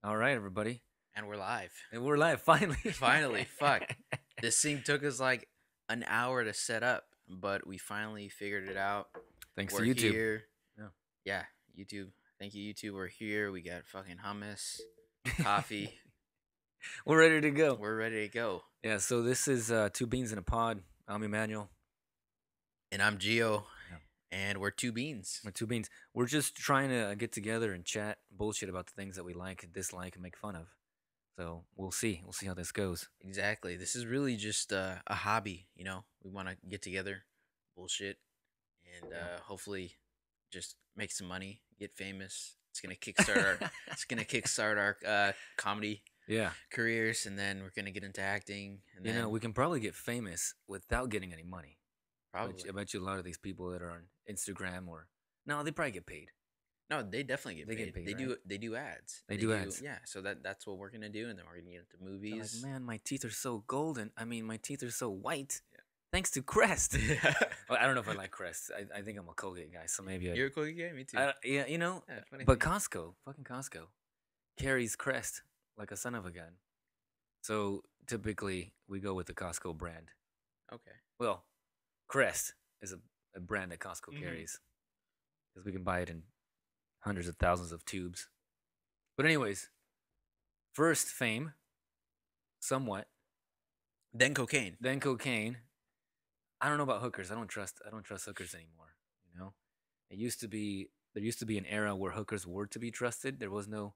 All right, everybody. And we're live. And we're live finally. Finally, fuck. This thing took us like an hour to set up, but we finally figured it out. Thanks to We're YouTube. here. Yeah. Yeah, YouTube. Thank you, YouTube. We're here. We got fucking hummus, coffee. We're ready to go. We're ready to go. Yeah, so this is Two Beans in a Pod. I'm Emanuel. And I'm Gio. Yeah. And we're two beans. We're Two Beans. We're just trying to get together and chat bullshit about the things that we like, dislike, and make fun of. So we'll see. We'll see how this goes. Exactly. This is really just a hobby, you know? We want to get together, bullshit, and hopefully just make some money, get famous. It's gonna kickstart our comedy Yeah. careers, and then we're gonna get into acting. And You then know, we can probably get famous without getting any money. probably I bet you a lot of these people that are on Instagram or no, they probably get paid. no, they definitely get They paid. get paid, They right? do ads. They do ads. Yeah, so that's what we're gonna do, and then we're gonna get into They're movies. like, man, my teeth are so golden. I mean, my teeth are so white. Yeah. Thanks to Crest. Well, I don't know if I like Crest. I think I'm a Colgate guy, so maybe You're a Cookie guy, me too. yeah, you know. Yeah, funny But thing. fucking Costco, carries Crest like a son of a gun. So typically we go with the Costco brand. Okay. Well, Crest is a brand that Costco Mhm. carries because we can buy it in hundreds of thousands of tubes. But anyways, first fame, somewhat. Then cocaine. Then cocaine. I don't know about hookers. I don't trust hookers anymore. You know, there used to be an era where hookers were to be trusted. There was no,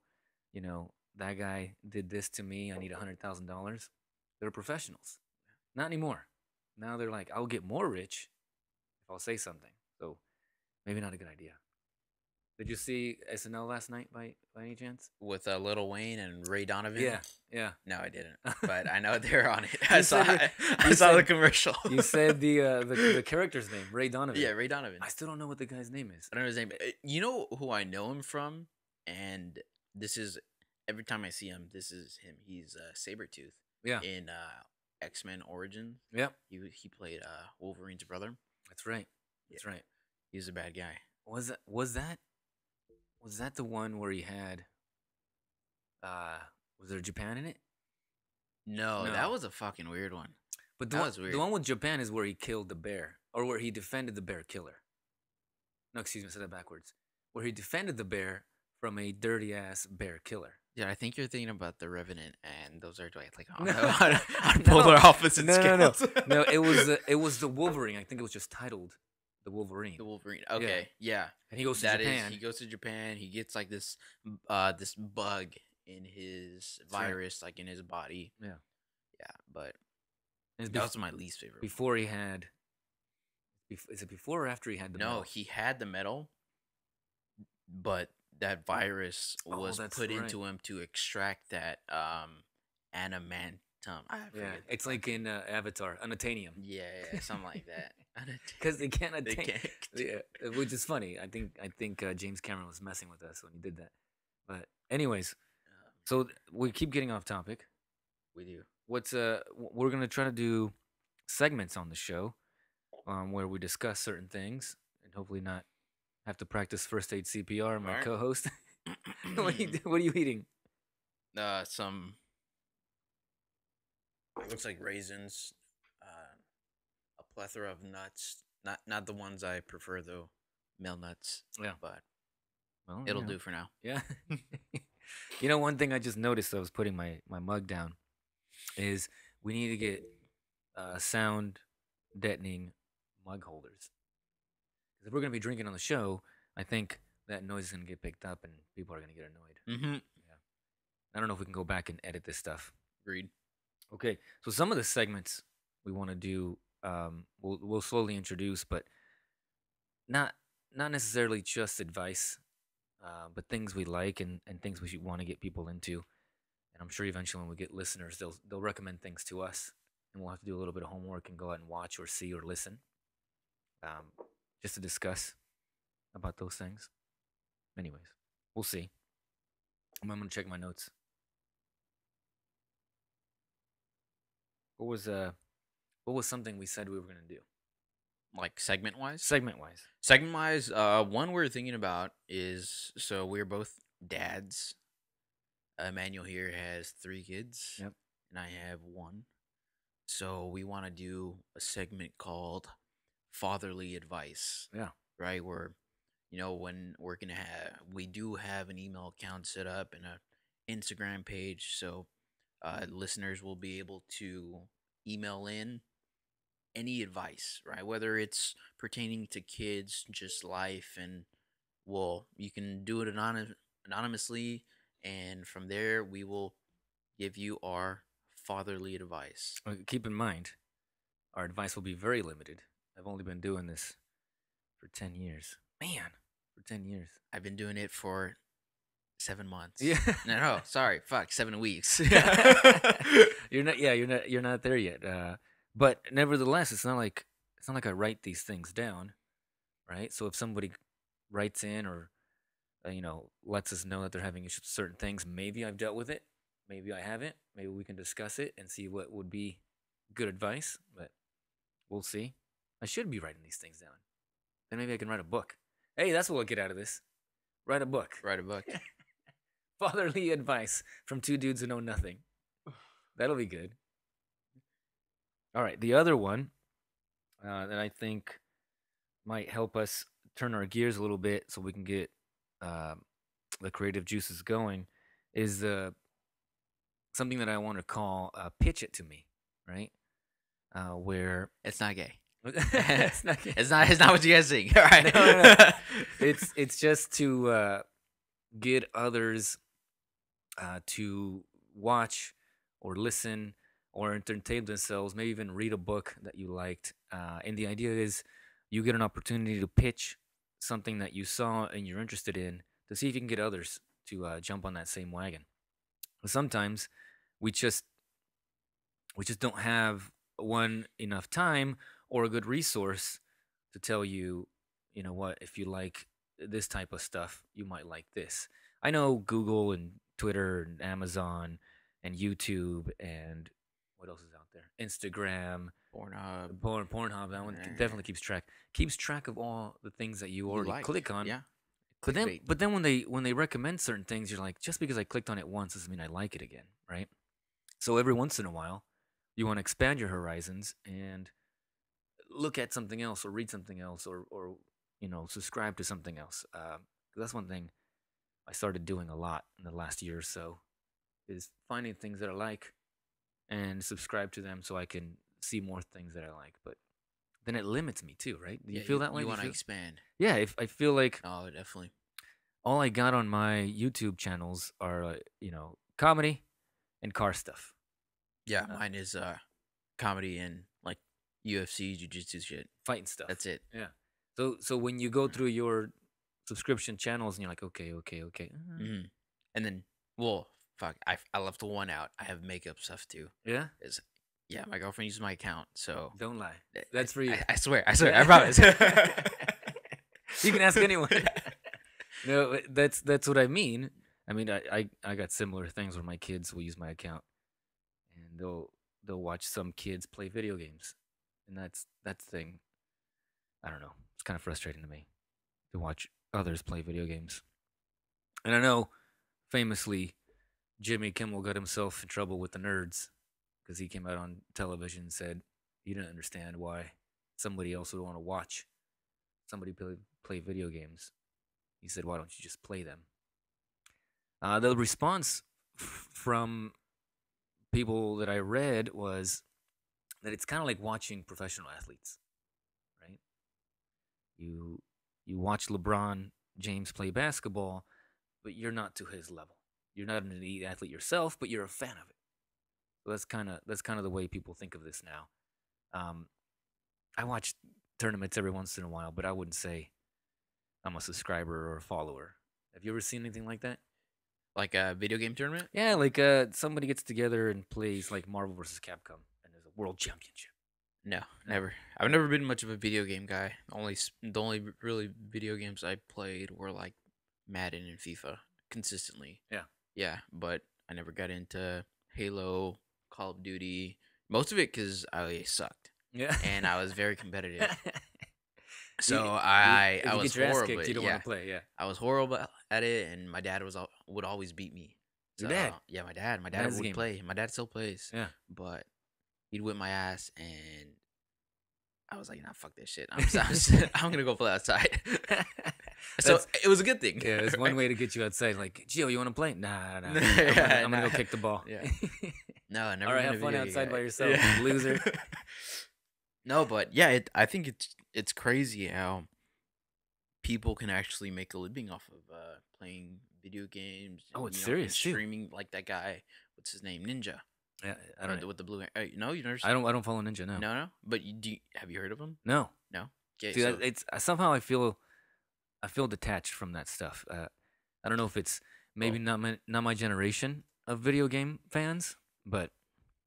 that guy did this to me. I need $100,000. They're professionals. Not anymore. Now they're like, I'll get more rich if I'll say something. So maybe not a good idea. Did you see SNL last night by any chance? With Lil Wayne and Ray Donovan. Yeah, yeah. No, I didn't. But I know they're on it. You I saw. said it- I you saw the said- commercial. You said the character's name, Ray Donovan. Yeah, Ray Donovan. I still don't know what the guy's name is. I don't know his name. You know who I know him from, and this is every time I see him, this is him. He's Sabretooth Yeah. in X-Men Origins. Yep. He played Wolverine's brother. That's right. That's right. He was a bad guy. Was that the one where he had was there Japan in it? No, No. that was a fucking weird one. But That was weird. the one with Japan is where he killed the bear or where he defended the bear killer. No, excuse me, I said that backwards. Where he defended the bear from a dirty ass bear killer. Yeah, I think you're thinking about the Revenant, and those are like No. on No. polar opposite No. scales. No, it was the Wolverine. I think it was just titled The Wolverine. The Wolverine. Okay, yeah. And he goes to That is, Japan. he goes to Japan. He gets like this bug in his That's right. virus, like in his body. Yeah. Yeah, but And it's that was my least favorite. before he had. Is it before or after he had the No, medal? he had the metal, but that virus Oh, was that's put right. into him to extract that animantum. I Yeah, forget the it's like fucking- in Avatar, unatanium. yeah, something like that. Because they can't They attain. can't. Yeah, which is funny. I think James Cameron was messing with us when he did that. But anyways, so we keep getting off topic. We do. We're gonna try to do segments on the show, where we discuss certain things and hopefully not have to practice first aid CPR. My Alright. co-host. What are you eating? Some. It looks like raisins. A plethora of nuts. Not the ones I prefer though. Mill nuts. Yeah. But Well, it'll you know. do for now. Yeah. You know, one thing I just noticed I was putting my mug down is we need to get sound deadening mug holders. 'Cause if we're going to be drinking on the show, I think that noise is going to get picked up and people are going to get annoyed. Mm-hmm. Yeah. I don't know if we can go back and edit this stuff. Agreed. Okay. So some of the segments we want to do, we'll slowly introduce, but not necessarily just advice, but things we like and things we should want to get people into. And I'm sure eventually when we get listeners, they'll recommend things to us, and we'll have to do a little bit of homework and go out and watch or see or listen, just to discuss about those things. Anyways, we'll see. I'm gonna check my notes. What was something we said we were gonna do Like segment wise. segment wise? Segment wise, one we're thinking about is so we're both dads. Emmanuel here has 3 kids, Yep. and I have one. So we want to do a segment called fatherly advice, Yeah. right? Where, when we're gonna have, we do have an email account set up and a Instagram page, so listeners will be able to email in any advice, right? Whether it's pertaining to kids, just life, and well, you can do it anonymously, and from there we will give you our fatherly advice. Keep in mind, our advice will be very limited. I've only been doing this for 10 years. Man, for 10 years. I've been doing it for 7 months. Yeah. No, sorry, fuck, 7 weeks. You're not there yet. But nevertheless, it's not like I write these things down, right? So if somebody writes in or lets us know that they're having issues with certain things, maybe I've dealt with it, maybe I haven't. Maybe we can discuss it and see what would be good advice, but we'll see. I should be writing these things down. Then maybe I can write a book. Hey, that's what we'll get out of this. Write a book. Write a book. Fatherly advice from two dudes who know nothing. That'll be good. All right, the other one that I think might help us turn our gears a little bit so we can get uh, the creative juices going is something that I want to call "pitch it to me," right? Where It's not gay. it's not gay. It's not what you guys think. All right. No. It's just to get others to watch or listen or entertain themselves, maybe even read a book that you liked. And the idea is you get an opportunity to pitch something that you saw and you're interested in to see if you can get others to jump on that same wagon. But sometimes we just don't have enough time or a good resource to tell you, you know what, if you like this type of stuff, you might like this. I know Google and Twitter and Amazon and YouTube and what else is out there? Instagram, Pornhub. Pornhub. That one definitely keeps track of all the things that you already like. click on. Yeah. But then when they recommend certain things, you're like, just because I clicked on it once doesn't mean I like it again, right? So every once in a while, you want to expand your horizons and look at something else or read something else or subscribe to something else. 'Cause that's one thing I started doing a lot in the last year or so is finding things that I like and subscribe to them so I can see more things that I like. But then it limits me too, right? Do you feel that way? You Do want to feel- expand. Yeah, if I feel like Oh, definitely. all I got on my YouTube channels are comedy and car stuff, Yeah, mine is comedy and like UFC, jiu-jitsu shit. fighting stuff. That's it. Yeah. So when you go through your subscription channels and you're like, okay. Hmm. And then, well, fuck, I left one out. I have makeup stuff too. Yeah. Yeah, my girlfriend uses my account, so Don't lie. That's for you. I swear, I promise. You can ask anyone. No, that's what I mean. I mean, I got similar things where my kids will use my account, and they'll watch some kids play video games, and that's the thing. I don't know. It's kind of frustrating to me to watch others play video games. And I know, famously, Jimmy Kimmel got himself in trouble with the nerds because he came out on television and said he didn't understand why somebody else would want to watch somebody play video games. He said, "Why don't you just play them?" The response from people that I read was that it's kind of like watching professional athletes, right? You watch LeBron James play basketball, but you're not to his level. You're not an elite athlete yourself, but you're a fan of it. So that's kind of the way people think of this now. I watch tournaments every once in a while, but I wouldn't say I'm a subscriber or a follower. Have you ever seen anything like that? Like a video game tournament? Yeah, like somebody gets together and plays like Marvel versus Capcom, and there's a world championship. No, never. I've never been much of a video game guy. The only really video games I played were like Madden and FIFA consistently. Yeah. Yeah, but I never got into Halo, Call of Duty. Most of it because I sucked. Yeah, And I was very competitive. So if I you was get your ass horrible. kicked, you don't want to play. Yeah, I was horrible at it, and my dad would always beat me. Your So dad. yeah, my dad Dad's a would gamer. play. My dad still plays, Yeah. but he'd whip my ass, and I was like, nah, fuck this shit. I'm gonna go play outside. So That's it was a good thing. yeah. It's one Right? way to get you outside. Like, Gio, you want to play? Nah, nah. Yeah, I'm gonna go nah. kick the ball. Yeah. No, I All never right, been a have fun video game outside guy. by yourself, Yeah. loser. No, but yeah, I think it's crazy how people can actually make a living off of playing video games Oh, and it's and serious too. streaming like that guy. What's his name? Ninja. Yeah, I don't know. With the blue hair. No, you never. I don't follow Ninja. No, No, no. But have you heard of him? no. No. Okay, See, so it's somehow I feel detached from that stuff. I don't know if it's maybe well, not my generation of video game fans, but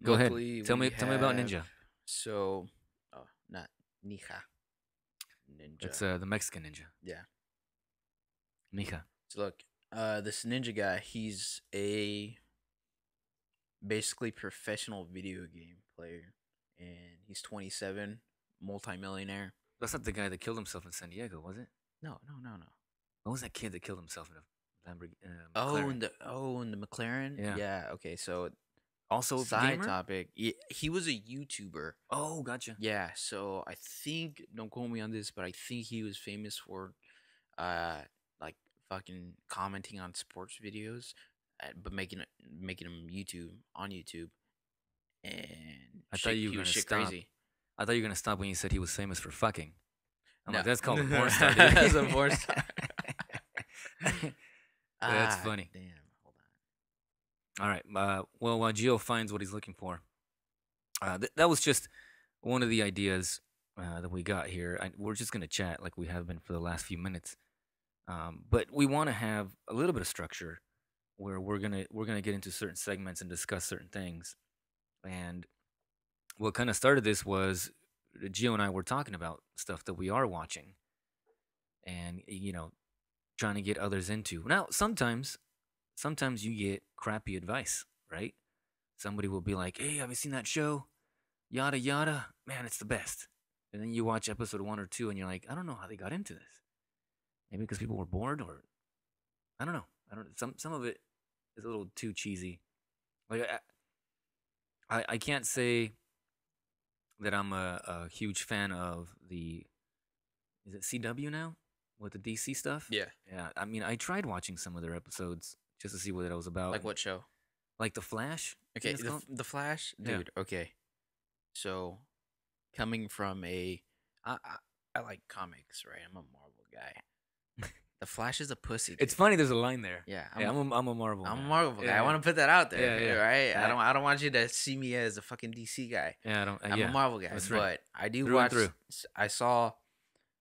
go ahead. locally we Tell me about have Ninja. so oh not Nika Ninja. It's the Mexican Ninja. Yeah. Mika. So look, this ninja guy, he's a basically professional video game player, and he's 27, multimillionaire. That's not the guy that killed himself in San Diego, was it? No, no, no, no. What was that kid that killed himself in a Lamborghini? Oh, McLaren? and the McLaren. Yeah. Yeah. Okay. So Also a side gamer. topic. He was a YouTuber. Oh, gotcha. Yeah. So I think, don't quote me on this, but I think he was famous for, like fucking commenting on sports videos, but making them on YouTube, and I thought you were he was gonna shit stop. crazy. I thought you were gonna stop when you said he was famous for fucking. I'm No. like, that's called a porn star. Dude. That's a porn star. That's funny. Damn. Hold on. All right. Well, while Gio finds what he's looking for, that was just one of the ideas that we got here. We're just gonna chat like we have been for the last few minutes, but we want to have a little bit of structure where we're gonna get into certain segments and discuss certain things. And what kind of started this was Gio and I were talking about stuff that we are watching, and trying to get others into. Now, sometimes you get crappy advice, right? Somebody will be like, "Hey, have you seen that show? Yada yada, man, it's the best." And then you watch episode 1 or 2, and you're like, "I don't know how they got into this. Maybe because people were bored, or I don't know. I don't. Some of it is a little too cheesy. Like I can't say that I'm a huge fan of the. Is it CW now with the DC stuff? Yeah. Yeah. I mean, I tried watching some of their episodes just to see what it was about. Like what show? Like the Flash. I Okay, think it's called? the Flash, Yeah. dude. Okay, so coming from I like comics, right? I'm a Marvel guy. The Flash is a pussy. It's dude. funny. There's a line there. Yeah, I'm a Marvel. I'm guy. a Marvel guy. Yeah, I want to put that out there, Yeah, yeah. right? Yeah. I don't want you to see me as a fucking DC guy. Yeah, I don't. I'm yeah. a Marvel guy, That's right. but I do Through and watch. through. I saw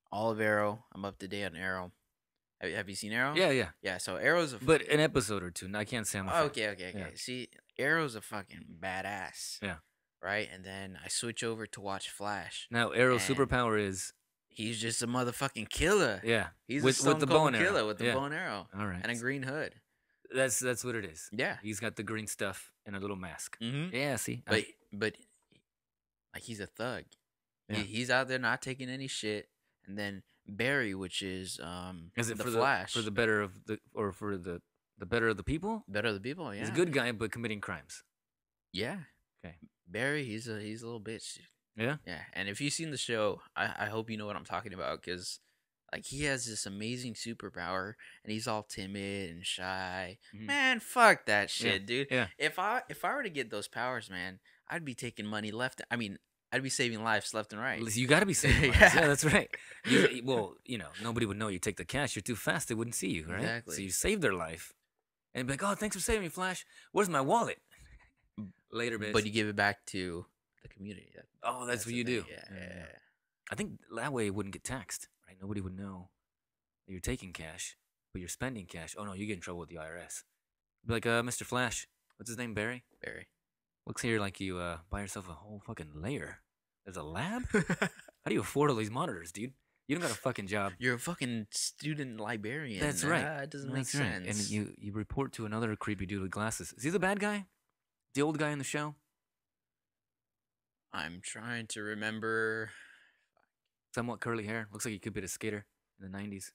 all of Arrow. I'm up to date on Arrow. Have you seen Arrow? Yeah, yeah. Yeah. So Arrow's a But an episode or two. I can't say I'm a fan. okay. Yeah. See, Arrow's a fucking badass. Yeah. Right, and then I switch over to watch Flash. Now, Arrow's And- superpower is He's just a motherfucking killer. yeah. He's with a the bow bow and and arrow. killer with the Yeah. bow and arrow All right. and a green hood. That's what it is. Yeah. He's got the green stuff and a little mask. Mm-hmm. Yeah. See. But like he's a thug. Yeah. He's out there not taking any shit. And then Barry, which is is it the for Flash, for the better of the or for the better of the people? better the people. Yeah. He's a good guy, but committing crimes. Yeah. Okay. Barry, he's a little bitch. Yeah. Yeah. And if you've seen the show, I hope you know what I'm talking about, because like he has this amazing superpower and he's all timid and shy. Mhm. Man, fuck that shit, dude. Yeah. If I were to get those powers, man, I'd be taking money left. I mean, I'd be saving lives left and right. You got to be saving lives. Yeah. Yeah, that's right. Well, nobody would know you take the cash. You're too fast. They wouldn't see you, right? Exactly. So you save their life, and be like, "Oh, thanks for saving me, Flash. Where's my wallet?" Later, bitch. But you give it back to the community. Oh, that's what the you thing. do. Yeah. I think that way it wouldn't get taxed, right? Nobody would know that you're taking cash, but you're spending cash. Oh no, you get in trouble with the IRS. Be like, Mr. Flash, what's his name, Barry? Barry. Looks here like you buy yourself a whole fucking layer. There's a lab? How do you afford all these monitors, dude? You don't got a fucking job. You're a fucking student librarian. That's right. It doesn't make That's right. sense. And you report to another creepy dude with glasses. Is he the bad guy? The old guy in the show? I'm trying to remember. Somewhat curly hair. Looks like he could be a skater in the 90s.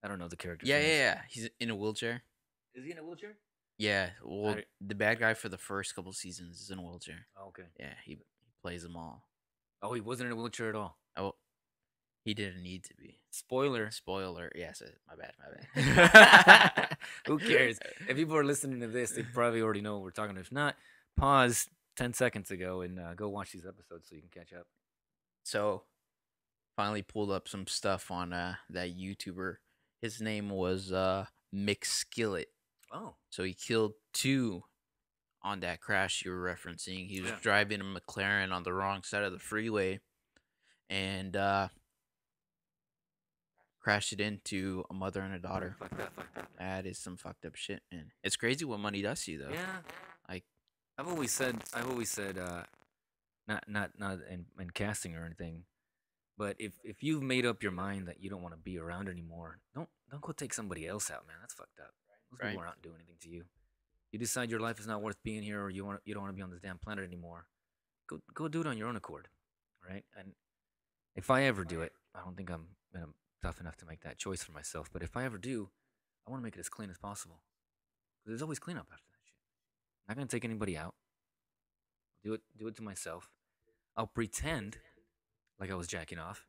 I don't know the character. Yeah. He's in a wheelchair. Is he in a wheelchair? Yeah, well, I, the bad guy for the first couple seasons is in a wheelchair. oh, okay. Yeah, he plays them all. Oh, he wasn't in a wheelchair at all. Oh, he didn't need to be. Spoiler. Spoiler. Yes, my bad, my bad. Who cares? If people are listening to this, they probably already know what we're talking about. If not, pause 10 seconds ago and go watch these episodes so you can catch up. So, finally pulled up some stuff on that YouTuber. His name was Mick Skillet. Oh. So he killed two on that crash you were referencing. He was Yeah. driving a McLaren on the wrong side of the freeway and crashed it into a mother and a daughter. Fuck that. That is some fucked up shit, man. It's crazy what money does to you, though. Yeah. Like, I've always said, not in casting or anything, but if you've made up your mind that you don't want to be around anymore, don't go take somebody else out, man. That's fucked up. Those right? people aren't doing anything to you. You decide your life is not worth being here, or you don't want to be on this damn planet anymore. Go do it on your own accord, right? And if I ever do it, I don't think I'm tough enough to make that choice for myself. But if I ever do, I want to make it as clean as possible. Because there's always cleanup after that shit. I'm not gonna take anybody out. Do it to myself. I'll pretend like I was jacking off.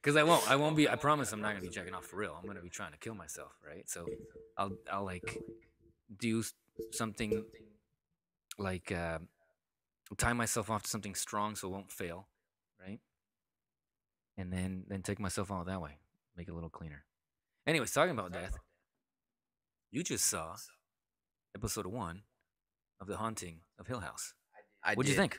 Because I won't be. I promise I'm not gonna be jacking off for real. I'm gonna be trying to kill myself, right? So I'll like do something like tie myself off to something strong so it won't fail, right? And then take myself out that way, make it a little cleaner. Anyways, talking about death, you just saw episode 1 of The Haunting of Hill House. What'd you think?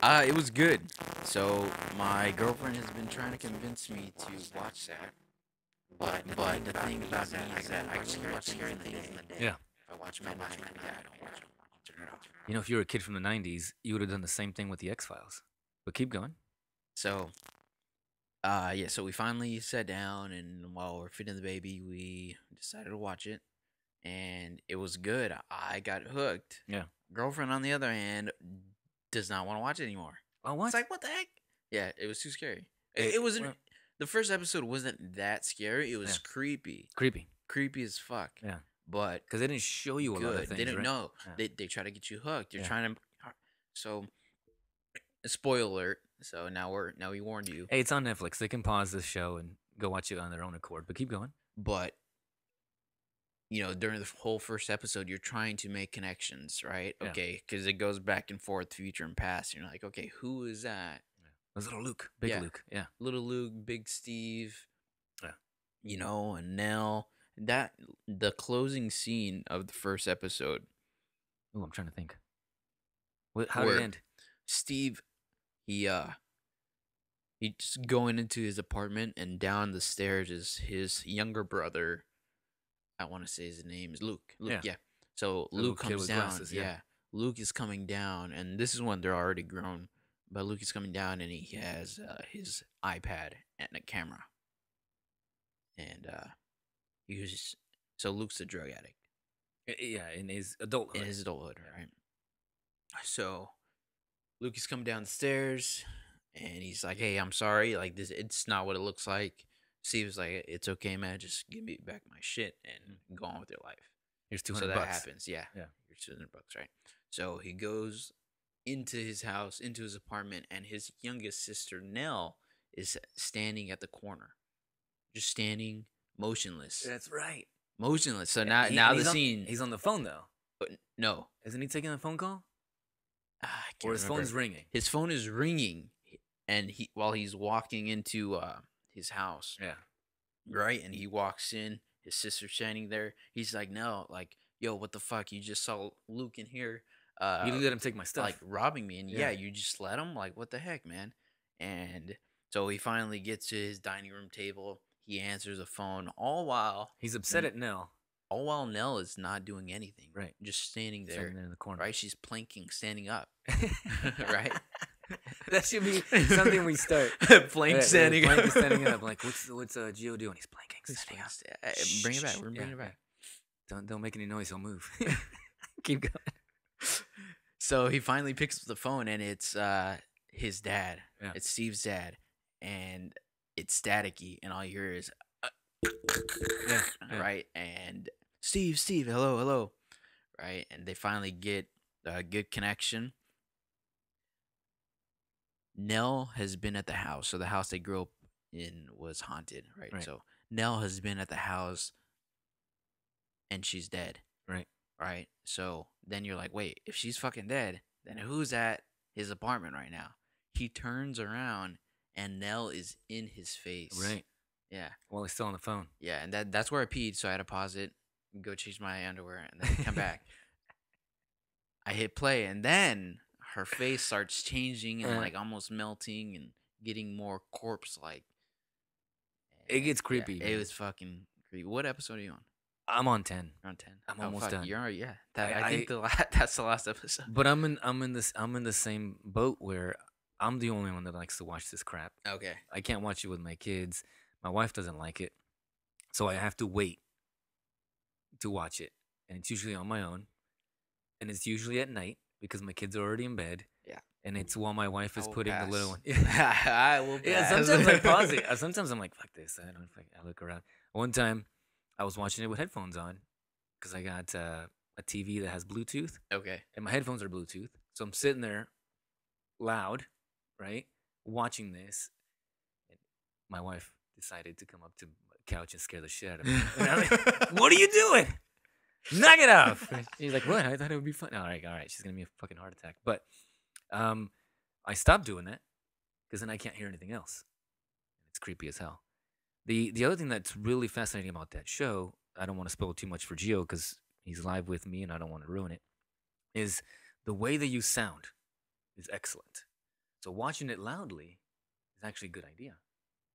It was good. So my girlfriend has been trying to convince me to watch that. But the thing about me is that I can watch scary things in the day. Yeah. If I watch midnight, I don't watch them. I'll turn it off. You know, if you were a kid from the 90s, you would have done the same thing with the X-Files. But keep going. So, yeah, so we finally sat down, and while we're feeding the baby, we decided to watch it, and it was good. I got hooked. Yeah. Girlfriend, on the other hand, does not want to watch it anymore. Oh, what? It's like, what the heck? Yeah, it was too scary. It wasn't. Well, the first episode wasn't that scary. It was Yeah. creepy, creepy. creepy as fuck. Yeah. But Because they didn't show you a lot of good. things. They didn't right? know. Yeah. They try to get you hooked. They're Yeah. trying to. So, spoiler alert. So now we warned you. Hey, it's on Netflix. They can pause this show and go watch it on their own accord. But keep going. But during the whole first episode, you're trying to make connections, right? Yeah. Okay, because it goes back and forth, future and past. And you're like, okay, who is that? It was little Luke, big Yeah. Luke. Yeah. Little Luke, Big Steve. Yeah. And Nell. The closing scene of the first episode, Oh, I'm trying to think. How did Where- it end? Steve, he just going into his apartment, and down the stairs is his younger brother. I want to say his name is Luke. Yeah. Yeah. So The little Luke kid comes with down. glasses, yeah. Luke is coming down, and this is when they're already grown. But Luke is coming down, and he has his iPad and a camera. And so Luke's a drug addict Yeah, in his adulthood. in his adulthood, right? So Luke is coming down the stairs, and he's like, "Hey, I'm sorry. Like this, it's not what it looks like." Steve was like, "It's okay, man. Just give me back my shit and go on with your life." Here's So 200 that bucks. happens. Yeah. Yeah. Here's $200, right? So he goes into his house, into his apartment, and his youngest sister Nell is standing at the corner, just standing motionless, That's right. motionless. So Yeah, now and the he's scene. He's on the phone though. But no, Isn't he taking a phone call? I can't Or his remember. phone's ringing? His phone is ringing, and while he's walking into his house, Yeah. right? And he walks in, his sister's standing there. He's like, "No, like, yo, what the fuck? You just saw Luke in here, You let him take my stuff. like robbing me, and Yeah. yeah, you just let him. Like, what the heck, man?" And so he finally gets to his dining room table. He answers the phone, all while He's upset at Nell. Nell is not doing anything, Right. Just standing there, Sitting there in the corner. right? She's planking, standing up, right? That should be something we start. Plank Yeah, standing Plank up. is standing up. Like, what's Gio doing? He's planking, He's standing up. Bring it back. Shh, We're bringing it yeah, back. Don't make any noise. He'll move. Keep going. So he finally picks up the phone, and it's his dad. Yeah. It's Steve's dad, and it's staticky, and all you hear is Yeah, yeah. right? And Steve, hello, hello, right? And they finally get a good connection. Nell has been at the house. So the house they grew up in was haunted, right? Right, So Nell has been at the house and she's dead, right. right? So then you're like, wait, if she's fucking dead, then who's at his apartment right now? He turns around and Nell is in his face. Right. Yeah. While he's still on the phone. Yeah. And that's where I peed. So I had to pause it, go change my underwear, and then come back. I hit play, and then her face starts changing and Uh, like almost melting and getting more corpse like. it And gets yeah, creepy, it man. was fucking creepy. What episode are you on? I'm on 10. You're on 10. I'm Oh almost fuck, done. you're already, yeah. I, I think I that's the last episode. but I'm in the same boat where I'm the only one that likes to watch this crap. Okay. I can't watch it with my kids. My wife doesn't like it. So I have to wait to watch it. And it's usually on my own. And it's usually at night because my kids are already in bed. Yeah. And it's while my wife I is will putting the little pass. one. I will pass. Yeah, sometimes I pause it. Sometimes I'm like, fuck this. I don't I look around. One time I was watching it with headphones on because I got a TV that has Bluetooth Okay. and my headphones are Bluetooth. So I'm sitting there loud, right? Watching this. And my wife decided to come up to my couch and scare the shit out of me. And I'm like, what are you doing? Knock it off. She's like, what? I thought it would be fun. All right, all right. She's going to be a fucking heart attack. But um, I stopped doing that because then I can't hear anything else. It's creepy as hell. The other thing that's really fascinating about that show, I don't want to spoil too much for Gio because he's live with me and I don't want to ruin it, is the way they use sound is excellent. So watching it loudly is actually a good idea,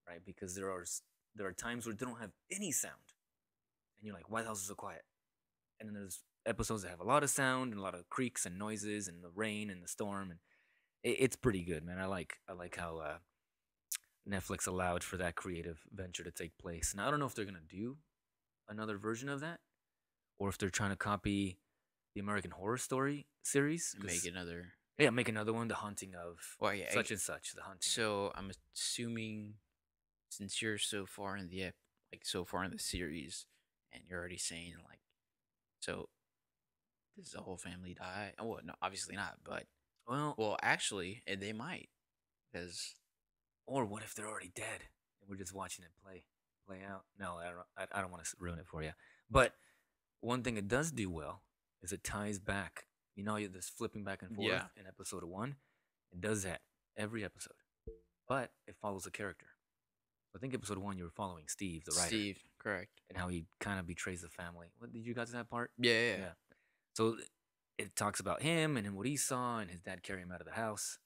right? Because there are times where they don't have any sound, and you're like, why the hell is it so quiet? And then there's episodes that have a lot of sound and a lot of creaks and noises and the rain and the storm, and it's pretty good, man. I like how Netflix allowed for that creative venture to take place. Now I don't know if they're gonna do another version of that, or if they're trying to copy the American Horror Story series. Make another. Yeah, make another one, The Haunting of Well, yeah. such and such, The Haunting. So I'm assuming since you're so far in the so far in the series, and you're already saying like, so does the whole family die? Oh, well, no, obviously not. But well, actually, they might because or what if they're already dead and we're just watching it play out? No, I don't want to ruin it for you. But one thing it does do well is it ties back. You know, you're just flipping back and forth Yeah. in episode 1. It does that every episode, but it follows a character. I think episode 1 you were following Steve, the writer, Steve, correct? and how he kind of betrays the family. What did you got to that part? Yeah. So it talks about him and what he saw, and his dad carry him out of the house.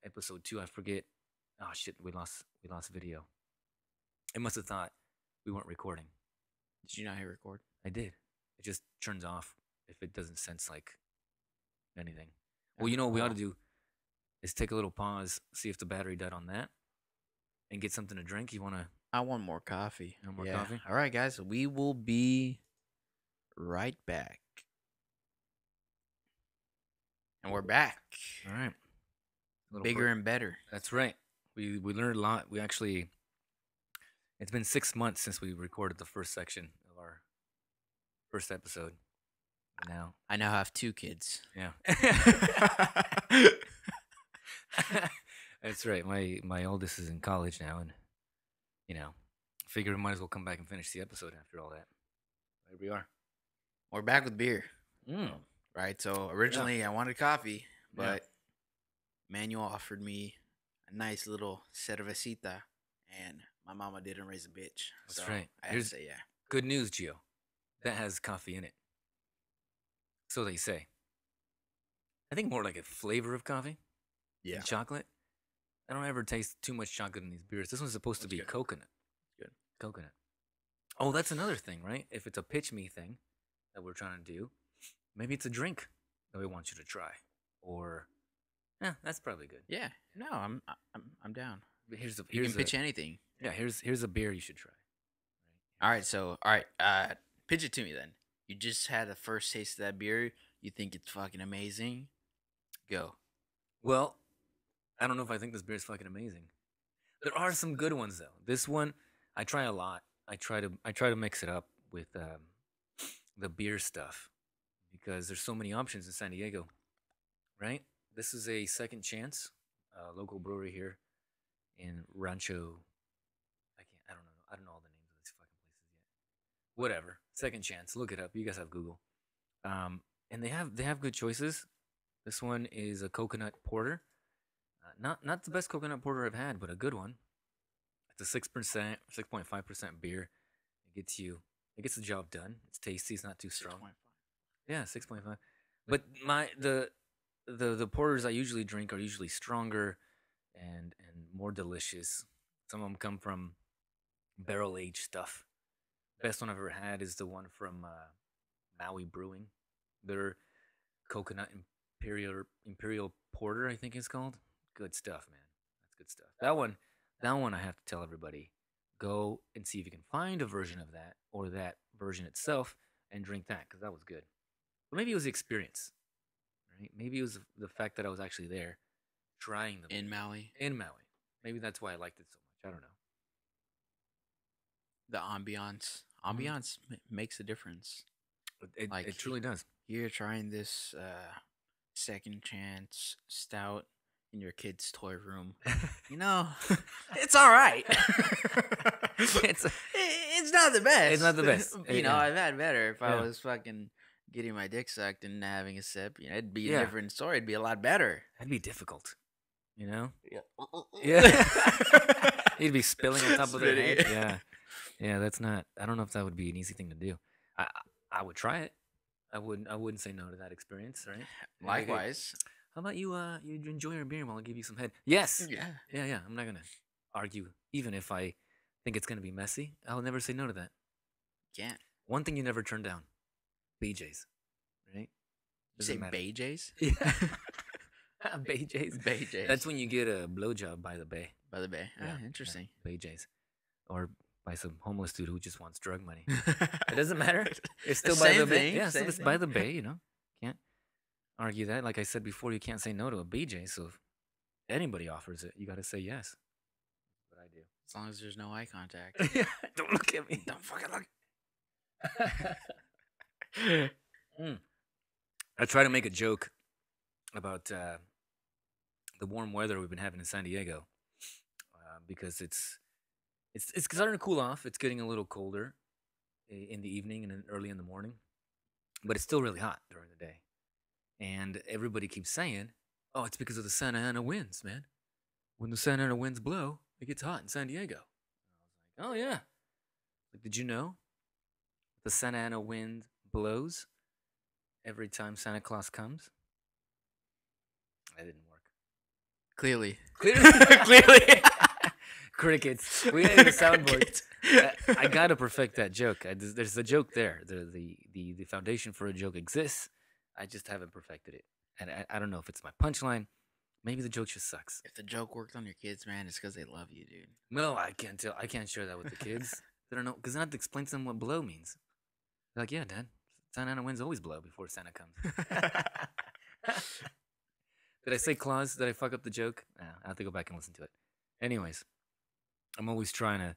Episode 2, I forget. Oh shit, we lost video. It must have thought we weren't recording. Did you not hit record? I did. It just turns off if it doesn't sense like anything. Well, you know what we ought to do is take a little pause, see if the battery died on that, and get something to drink. You want to? I want more coffee. You want more coffee? All right, guys. We will be right back. And we're back. All right. Bigger and better. That's right. We learned a lot. We actually, it's been 6 months since we recorded the first section of our first episode. Now I now have 2 kids. Yeah. That's right. My oldest is in college now, and figure we might as well come back and finish the episode after all that. There we are. We're back with beer. Mm. Right. So originally I wanted coffee, but Manuel offered me a nice little cervecita, and my mama didn't raise a bitch. That's so right. I had to say yeah. Good news, Gio. That has coffee in it. So they say. I think more like a flavor of coffee. Yeah. Than chocolate. I don't ever taste too much chocolate in these beers. This one's supposed to be good. coconut. Good. Coconut. Oh, that's another thing, right? If it's a pitch me thing that we're trying to do, maybe it's a drink that we want you to try. Or that's probably good. Yeah. No, I'm down. But here's You can pitch anything. Yeah, here's a beer you should try. All right. So pitch it to me then. You just had the first taste of that beer. You think it's fucking amazing. Go. Well, I don't know if I think this beer is fucking amazing. There are some good ones though. This one I try a lot, I try to mix it up with the beer stuff because there's so many options in San Diego, right? This is a Second Chance, local brewery here in Rancho. I don't know. I don't know all the names of these fucking places yet. Whatever. Second Chance. Look it up. You guys have Google. And they have good choices. This one is a coconut porter. Not the best coconut porter I've had, but a good one. It's a 6%, 6.5% beer. It gets the job done. It's tasty. It's not too strong. 6.5. Yeah, 6.5. But the porters I usually drink are usually stronger and more delicious. Some of them come from barrel aged stuff. Best one I've ever had is the one from Maui Brewing. Their coconut imperial porter, I think it's called. Good stuff, man. That's good stuff. That one I have to tell everybody. Go and see if you can find a version of that or that version itself and drink that because that was good. But maybe it was the experience, right? Maybe it was the fact that I was actually there trying them In Maui, in Maui. Maybe that's why I liked it so much. I don't know. the ambiance, Mhm. makes a difference. It Like truly does. you're trying this second chance stout in your kid's toy room. You know, it's all right. It's It's not the best. It's not the best. Yeah. I've had better. If I Yeah. was fucking getting my dick sucked and having a sip, it'd be a Yeah. different story. It'd be a lot better. That'd be difficult, you know? Yeah. Yeah. You'd be spilling on top of their Spitting. head. Yeah. Yeah, that's not. I don't know if that would be an easy thing to do. I would try it. I wouldn't say no to that experience, right? Like, Likewise. how about you enjoy your beer while I give you some head? Yes. Yeah. Yeah. I'm not gonna argue, even if I think it's gonna be messy. I'll never say no to that. Can't. One thing you never turn down: BJ's, right? You say Doesn't matter. BJ's? Yeah. BJ's. BJ's. That's when you get a blowjob by the bay. By the bay. Yeah, Interesting. Yeah, BJ's. Or by some homeless dude who just wants drug money. It doesn't matter. It's still by Same the bay. thing, Yeah, still same it's by thing. the bay, Can't argue that. Like I said before, you can't say no to a BJ. So if anybody offers it, you got to say yes. That's what I do. As long as there's no eye contact. Yeah, don't look at me. Don't fucking look. Mm. I try to make a joke about the warm weather we've been having in San Diego because it's starting to cool off. It's getting a little colder in the evening and then early in the morning, but it's still really hot during the day. And everybody keeps saying, "Oh, it's because of the Santa Ana winds, man. When the Santa Ana winds blow, it gets hot in San Diego." And I was like, "Oh yeah." Like, did you know the Santa Ana wind blows every time Santa Claus comes? That didn't work. Clearly. Clearly. Crickets. We need a soundboard. I gotta perfect that joke. There's a joke there. The foundation for a joke exists. I just haven't perfected it, and I don't know if it's my punchline. Maybe the joke just sucks. If the joke worked on your kids, man, it's because they love you, dude. No, I can't tell. I can't share that with the kids. They don't know because I have to explain to them what blow means. They're like, yeah, Dad, Santa Ana winds always blow before Santa comes. Did I say Claus? Did I fuck up the joke? Nah, I have to go back and listen to it. Anyways, I'm always trying to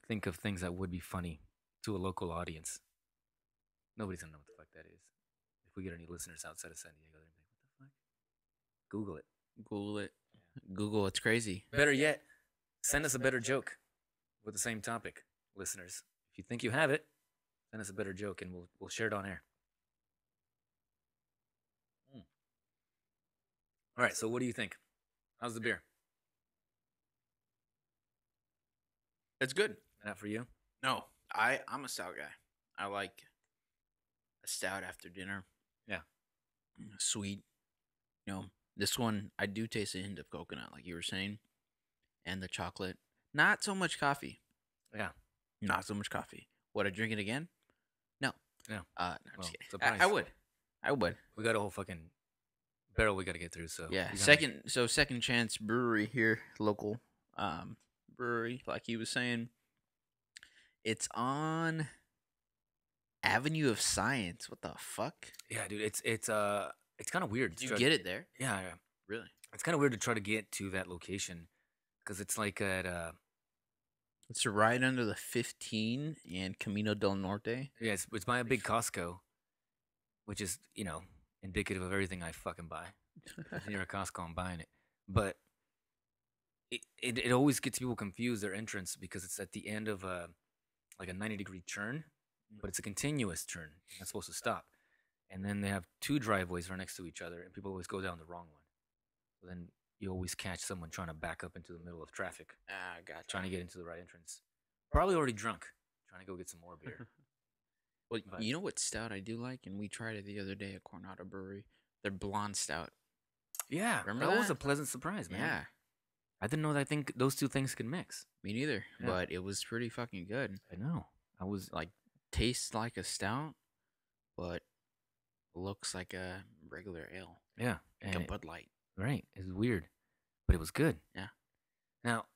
think of things that would be funny to a local audience. Nobody's gonna know what the fuck that is. If we get any listeners outside of San Diego, they're like, what the fuck? Google it. Google it. Google, it's crazy. Better yet, send us a better joke with the same topic, listeners. If you think you have it, send us a better joke and we'll share it on air. All right, so what do you think? How's the beer? It's good. Not for you? No, I'm a stout guy. I like a stout after dinner. Yeah. Sweet. This one, I do taste a hint of coconut, like you were saying, and the chocolate. Not so much coffee. Yeah. Not so much coffee. Would I drink it again? No. No. No, I'm Well, just kidding. surprise. I would. I would. We got a whole fucking barrel we got to get through, so Yeah. you gotta- Second Chance Brewery here, local brewery, like he was saying. It's on Avenue of Science. What the fuck? Yeah, dude, it's kind of weird. Did you get it there? Yeah. Really? It's kind of weird to try to get to that location because it's like at It's right under the 15 and Camino del Norte. Yeah, it's by a big Costco, which is indicative of everything I fucking buy. If it's near a Costco, I'm buying it. But it always gets people confused their entrance because it's at the end of a 90-degree turn, but it's a continuous turn. That's supposed to stop. And then they have two driveways right next to each other, and people always go down the wrong one. So then you always catch someone trying to back up into the middle of traffic, Ah, gotcha. trying to get into the right entrance. Probably already drunk, trying to go get some more beer. Well, But you know what stout I do like, and we tried it the other day at Coronado Brewery. Their blonde stout. yeah, Remember that was that? a pleasant surprise, man. Yeah, I didn't know that I think those two things could mix. me neither. Yeah. But it was pretty fucking good. I know. I was Like, tastes like a stout, but looks like a regular ale, yeah, like and a Bud Light. right. It was weird, but it was good. Yeah. Now,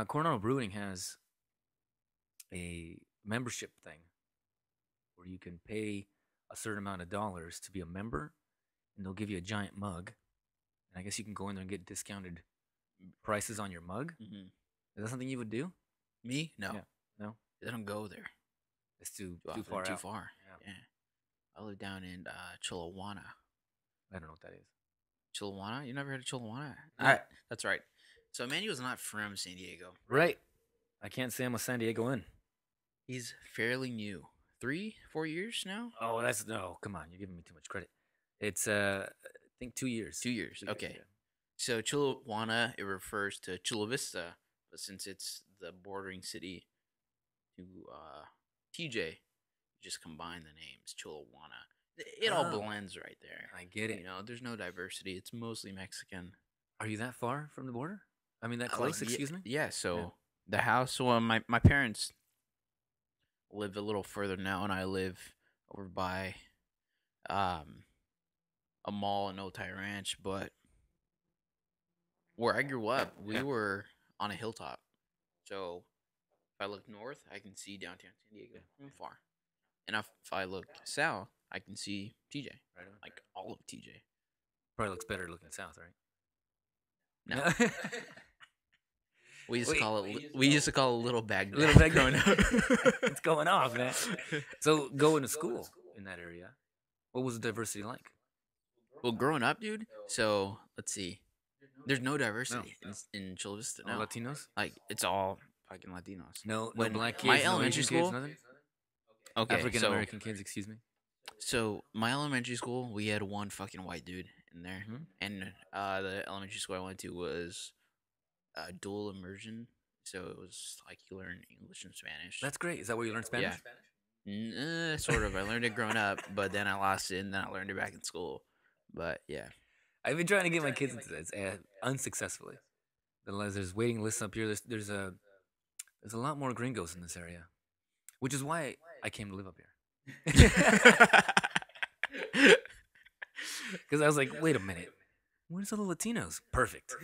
Coronado Brewing has a membership thing where you can pay a certain amount of dollars to be a member, and they'll give you a giant mug. And I guess you can go in there and get discounted prices on your mug. Mm-hmm. Is that something you would do? Me? No. Yeah. No, I don't go there. it's too Too far Too out. far. Yeah. Yeah. I live down in Chilliwack. I don't know what that is. Chilliwack? You never heard of Chilliwack? No. That's right. So Emmanuel's not from San Diego. Right. I can't say I'm a San Diegoan. He's fairly new. 3, 4 years now? Oh, that's no. Come on, you're giving me too much credit. It's I think 2 years. 2 years. 2 years, Okay. yeah. So Chilliwack, it refers to Chula Vista, but since it's the bordering city to TJ, you just combine the names, Chilliwack. It all Oh. blends right there. I get it. You know, there's no diversity. It's mostly Mexican. Are you that far from the border? I mean, that Like, close? yeah, Excuse me. Yeah, so Yeah. the house, well, my parents live a little further now, and I live over by um a mall in Otay Ranch, but where I grew up, we Yeah. were on a hilltop. So if I look north, I can see downtown San Diego from far. And if I look south, I can see TJ, Right on. like all of TJ. Probably looks better looking south, right? No, we used to call it we used to call it Little Baghdad. Little bag growing up. It's going off, man. So going to school in that area, what was the diversity like? Well, growing up, dude. So let's see. There's no diversity in Chula Vista. No No, Latinos? like it's all fucking Latinos. No When black kids. my no elementary Asian school- kids, nothing. Okay, African American kids, excuse me. So my elementary school, we had one fucking white dude in there, Mhm. and the elementary school I went to was dual immersion. So it was like you learn English and Spanish. That's great. Is that where you learn Spanish? Sort of. I learned it growing up, but then I lost it, and then I learned it back in school. But yeah, I've been trying to get my kids into this unsuccessfully. There's waiting lists up here. There's a lot more gringos in this area, which is why I came to live up here. Because I was like, wait a minute, where's all the Latinos? Perfect.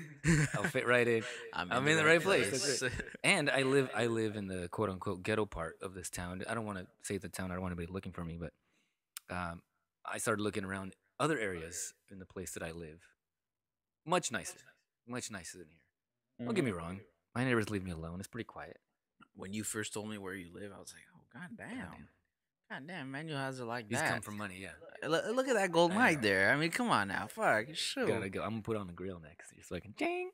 I'll fit right in. I'm in the right place. That's it. And I live in the quote unquote ghetto part of this town. I don't want to say the town. I don't want anybody looking for me, but I started looking around other areas in the place that I live. Much nicer than here. Don't get me wrong. My neighbors leave me alone. It's pretty quiet. When you first told me where you live, I was like, oh god damn, Manuel has it like He's that. come from money, yeah. Look at that gold I mic know. there. I mean, come on now, fuck, sure. Gotta go. I'm gonna put it on the grill next. Just like ding.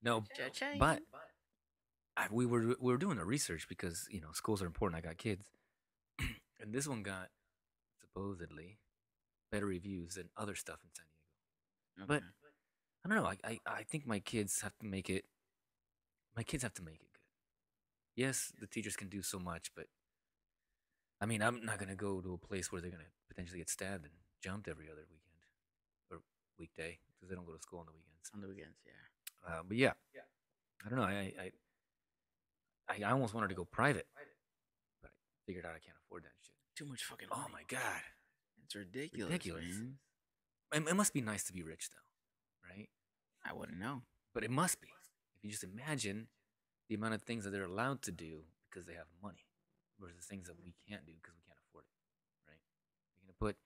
No, Cha-ching. but we were doing the research because schools are important. I got kids, and this one got supposedly better reviews than other stuff in San Diego. But Okay. I don't know. I think my kids have to make it. My kids have to make it good. Yes, the teachers can do so much, but I mean, I'm not gonna go to a place where they're gonna potentially get stabbed and jumped every other weekend or weekday because they don't go to school on the weekends. On the weekends, yeah. But yeah, I don't know. I almost wanted to go private, but I figured out I can't afford that shit. Too much fucking Oh money. my god, It's ridiculous, ridiculous. man. It must be nice to be rich though, right? I wouldn't know. But it must be. If you just imagine the amount of things that they're allowed to do because they have money versus things that we can't do because we can't afford it, right? You're gonna put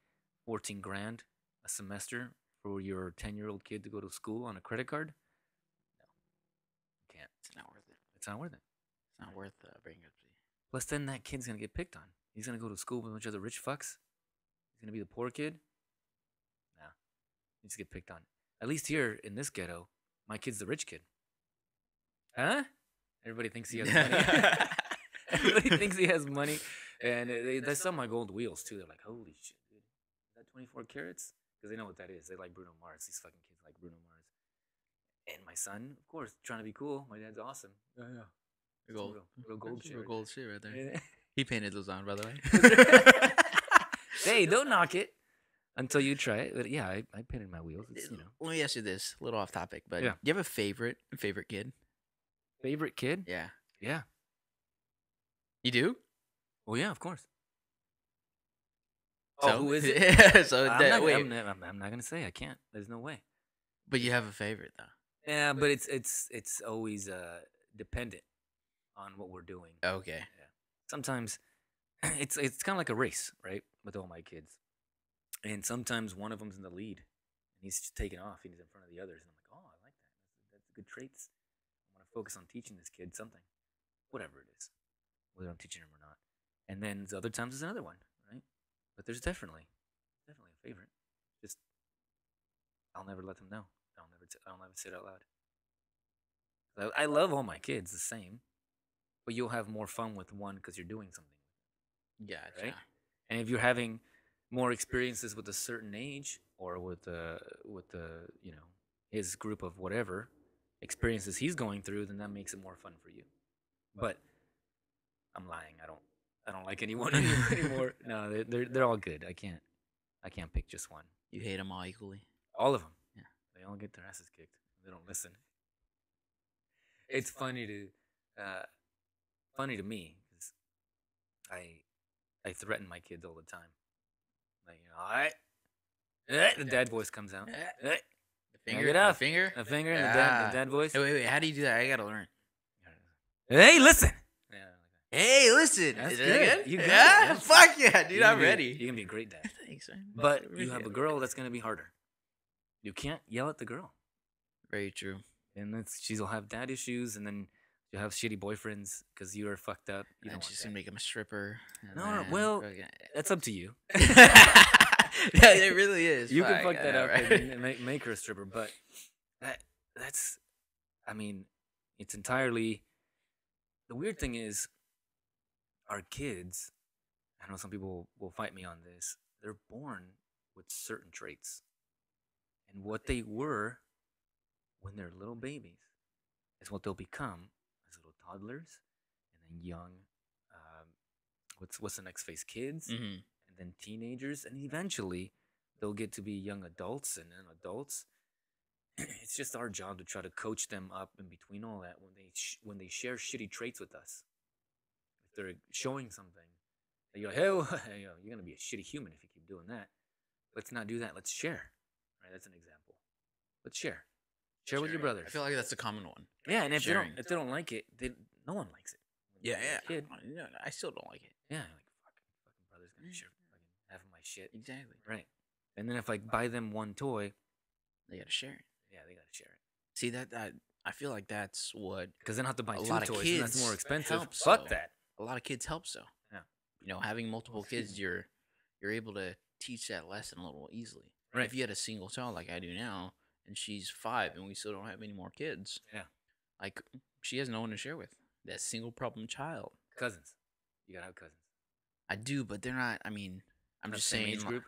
14 grand a semester for your 10-year-old kid to go to school on a credit card? No, you can't. It's not worth it. It's not worth it. Not worth bankruptcy. Plus, then that kid's gonna get picked on. He's gonna go to school with a bunch of other rich fucks. He's gonna be the poor kid. Nah, he just get picked on. At least here in this ghetto, my kid's the rich kid. Huh? Everybody thinks he has money. Everybody thinks he has money, and they sell my gold wheels too. They're like, "Holy shit, dude! Is that 24 carats?" Because they know what that is. They like Bruno Mars. These fucking kids like Bruno Mars. And my son, of course, trying to be cool. My dad's awesome. Yeah, yeah. Gold. Real gold shit. Real gold shit right there. Yeah. He painted those on, by the way. Hey, don't knock it until you try it. But yeah, I painted my wheels. It's, Let me ask you this, a little off topic, but Yeah. do you have a favorite kid? Favorite kid? Yeah. Yeah. You do? Well, yeah, of course. So who is it? Yeah, so wait, I'm not gonna say. I can't. There's no way. but you have a favorite though. Yeah, but it's always dependent on what we're doing. Okay. Yeah. Sometimes it's kind of like a race, right? With all my kids, and sometimes one of them's in the lead, and he's just taking off. He's in front of the others, and I'm like, oh, I like that. That's good traits. I want to focus on teaching this kid something, whatever it is, whether I'm teaching him or not. And then the other times is another one, right? But there's definitely a favorite. Just I'll never let them know. I'll never say it out loud. I love all my kids the same, but you'll have more fun with one because you're doing something, Yeah. right? And if you're having more experiences with a certain age or with the his group of whatever experiences he's going through, then that makes it more fun for you. But I'm lying. I don't like anyone anymore. No, they're all good. I can't pick just one. You hate them all equally. All of them. Yeah. They all get their asses kicked. They don't listen. It's funny to me because I threaten my kids all the time. Like, all right, the dad voice comes out. The finger. Get up. The finger. The finger and the dad voice. Hey, wait. How do you do that? I gotta learn. Hey, listen. Yeah, like Hey, listen. That's Is good. that good? You got it, Yeah. man. Fuck yeah, dude. You're gonna I'm be- ready. You're gonna be a great dad. Thanks, man. But you have a girl that's gonna be harder. You can't yell at the girl, Very true. and she'll have dad issues, and then you'll have shitty boyfriends because you are fucked up. You don't And want she's that. gonna make him a stripper. and No, no, then well, fucking- That's up to you. Yeah, it really is. You can Fuck, fuck that I know, up right? and make her a stripper, but that's I mean, it's entirely the weird thing is our kids, I know some people will fight me on this, they're born with certain traits. And what they were when they're little babies is what they'll become as little toddlers and then young what's the next phase? Kids, Mhm. and then teenagers, and eventually they'll get to be young adults and then adults. It's just our job to try to coach them up in between all that when they share shitty traits with us. If they're showing something, that you're like, hey, well, you're gonna be a shitty human if you keep doing that. Let's not do that. Let's share. Right? That's an example. Let's share. Share with your brothers. I feel like that's a common one. Yeah, and if sharing. they don't like it, no one likes it. When Yeah, you're yeah. a kid. No, I still don't like it. Yeah, like fucking brother's gonna share fucking half of my shit. Exactly. Right. And then if I buy them one toy, They gotta share it. yeah, they gotta share it. See that I feel like that's what Because then I have to buy A two lot of toys, and that's kids more expensive. helps, Fuck though. that. a lot of kids help. So Yeah. having multiple kids, you're able to teach that lesson a little easily. Right. If you had a single child like I do now, and she's 5, and we still don't have any more kids, Yeah. like she has no one to share with. That single problem child. Cousins. You gotta have cousins. I do, but they're not. I mean, I'm Not just the same saying. age group.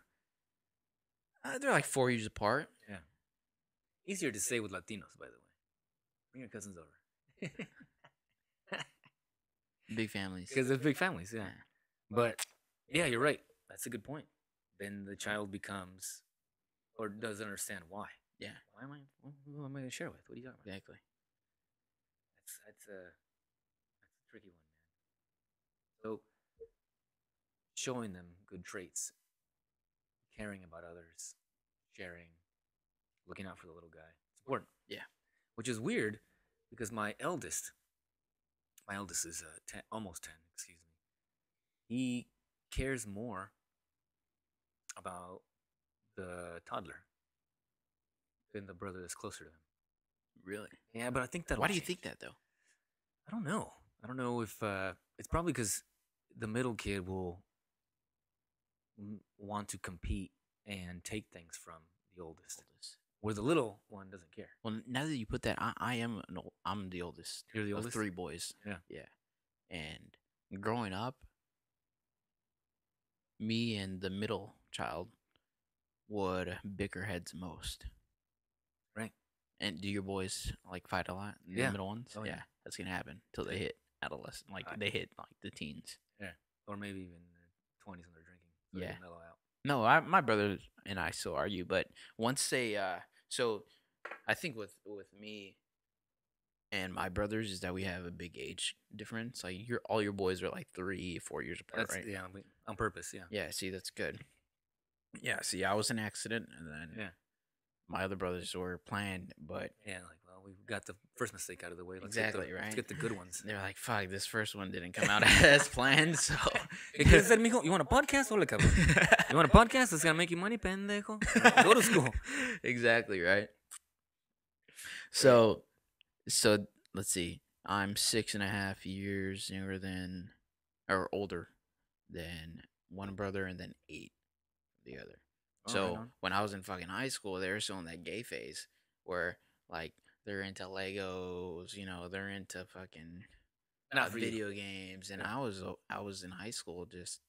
They're like 4 years apart. Yeah. Easier to say with Latinos, by the way. Bring your cousins over. Big families. Because they're big families, yeah. Yeah. But yeah, you're right. That's a good point. Then the child becomes or doesn't understand why. Yeah. Who am I gonna share with? What are you talking about? Exactly. That's a tricky one, man. So showing them good traits, caring about others, sharing, looking out for the little guy. It's important. Yeah. Which is weird because my eldest is 10, almost 10, excuse me. He cares more about the toddler than the brother that's closer to him. Really. Yeah, but I think that. Why do you think that though? I don't know. I don't know if it's probably because the middle kid will want to compete and take things from the oldest, Oldest. where the little one doesn't care. Well, now that you put that, I'm the oldest You're the of oldest. three boys. Yeah. Yeah. And growing up, me and the middle child would bicker heads most. Right. And do your boys like fight a lot? The Yeah. middle ones? Oh, yeah. That's gonna happen till they hit adolescent. Like they hit like the teens. Yeah. Or maybe even their 20s when they're drinking. So Yeah. they mellow out. No, my brother and I still argue, but once they so I think with me and my brothers is that we have a big age difference. Like all your boys are like 3-4 years apart, That's right? yeah, on purpose. Yeah. Yeah, see, that's good. Yeah, see, I was an accident, and then Yeah. my other brothers were planned, but Yeah. Like, well, we got the first mistake out of the way. exactly, Let's right? get the good ones. They're like, "Fuck, this first one didn't come out as planned." So, ¿Qué quieres hacer, mijo? You want a podcast? Hola, cabrón. You want a podcast that's gonna make you money, pendejo? Go to school. Exactly, right? So let's see. I'm 6.5 years younger than, or older than one brother, and then 8 the other. Oh, So right on. when I was in fucking high school, they were still in that gay phase where like they're into Legos, they're into fucking Not for you. video games, and Yeah. I was in high school just